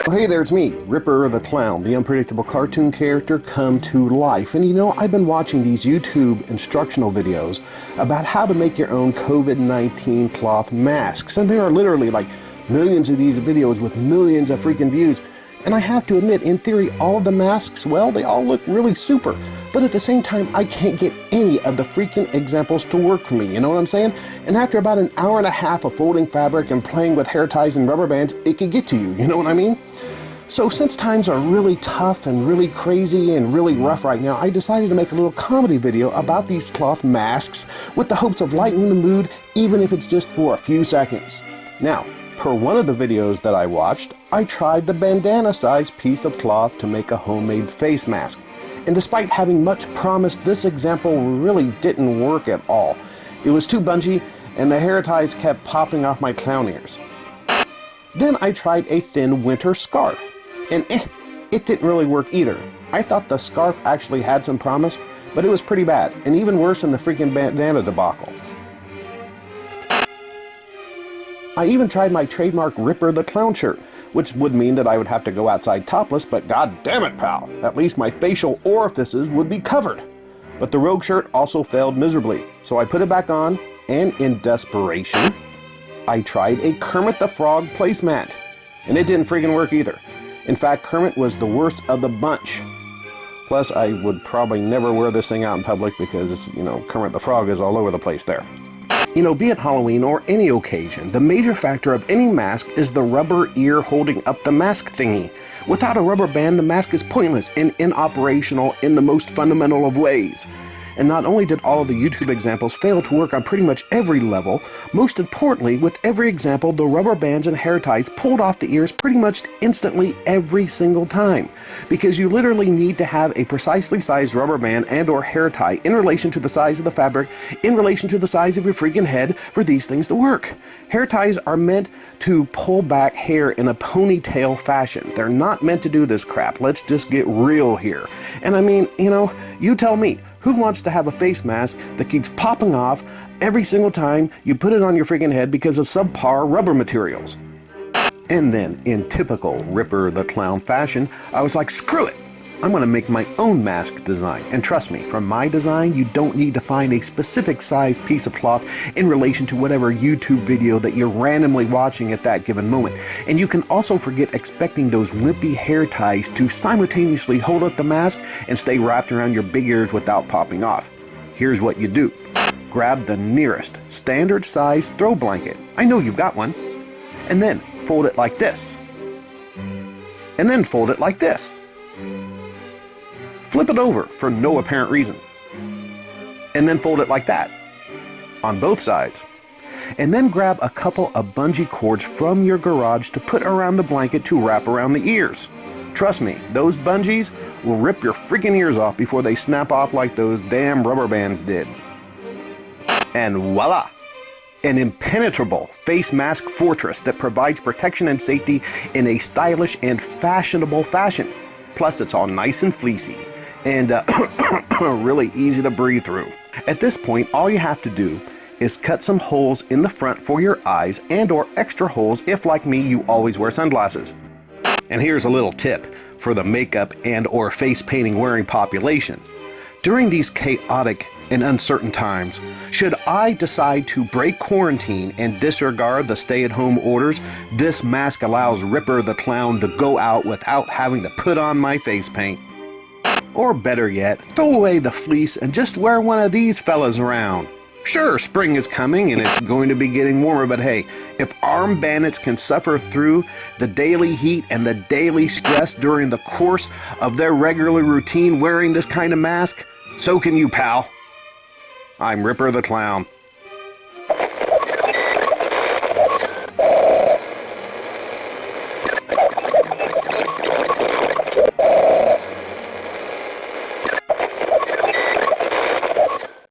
Hey there, it's me, Ripper the Clown, the unpredictable cartoon character come to life. And you know, I've been watching these YouTube instructional videos about how to make your own COVID-19 cloth masks. And there are literally like millions of these videos with millions of freaking views. And I have to admit, in theory, all of the masks, well, they all look really super. But at the same time, I can't get any of the freaking examples to work for me, you know what I'm saying? And after about an hour and a half of folding fabric and playing with hair ties and rubber bands, it could get to you, you know what I mean? So since times are really tough and really crazy and really rough right now, I decided to make a little comedy video about these cloth masks with the hopes of lightening the mood, even if it's just for a few seconds. Now, per one of the videos that I watched, I tried the bandana sized piece of cloth to make a homemade face mask. And despite having much promise, this example really didn't work at all. It was too bungee and the hair ties kept popping off my clown ears. Then I tried a thin winter scarf. And it didn't really work either. I thought the scarf actually had some promise, but it was pretty bad, and even worse than the freaking bandana debacle. I even tried my trademark Ripper the Clown shirt, which would mean that I would have to go outside topless, but god damn it, pal, at least my facial orifices would be covered. But the rogue shirt also failed miserably, so I put it back on, and in desperation, I tried a Kermit the Frog placemat, and it didn't freaking work either. In fact, Kermit was the worst of the bunch. Plus, I would probably never wear this thing out in public because, you know, Kermit the Frog is all over the place there. You know, be it Halloween or any occasion, the major factor of any mask is the rubber ear holding up the mask thingy. Without a rubber band, the mask is pointless and inoperational in the most fundamental of ways. And not only did all of the YouTube examples fail to work on pretty much every level, most importantly, with every example, the rubber bands and hair ties pulled off the ears pretty much instantly every single time. Because you literally need to have a precisely sized rubber band and or hair tie in relation to the size of the fabric, in relation to the size of your freaking head for these things to work. Hair ties are meant to pull back hair in a ponytail fashion. They're not meant to do this crap. Let's just get real here. And I mean, you know, you tell me, who wants to have a face mask that keeps popping off every single time you put it on your freaking head because of subpar rubber materials? And then, in typical Ripper the Clown fashion, I was like, screw it! I'm going to make my own mask design. And trust me, from my design, you don't need to find a specific size piece of cloth in relation to whatever YouTube video that you're randomly watching at that given moment. And you can also forget expecting those wimpy hair ties to simultaneously hold up the mask and stay wrapped around your big ears without popping off. Here's what you do. Grab the nearest standard size throw blanket. I know you've got one. And then fold it like this. And then fold it like this. Flip it over for no apparent reason. And then fold it like that. On both sides. And then grab a couple of bungee cords from your garage to put around the blanket to wrap around the ears. Trust me, those bungees will rip your freaking ears off before they snap off like those damn rubber bands did. And voila! An impenetrable face mask fortress that provides protection and safety in a stylish and fashionable fashion. Plus, it's all nice and fleecy and really easy to breathe through. At this point, all you have to do is cut some holes in the front for your eyes and or extra holes if, like me, you always wear sunglasses. And here's a little tip for the makeup and or face painting wearing population. During these chaotic and uncertain times, should I decide to break quarantine and disregard the stay-at-home orders, this mask allows Ripper the Clown to go out without having to put on my face paint. Or better yet, throw away the fleece and just wear one of these fellas around. Sure, spring is coming and it's going to be getting warmer, but hey, if armed bandits can suffer through the daily heat and the daily stress during the course of their regular routine wearing this kind of mask, so can you, pal. I'm Ripper the Clown.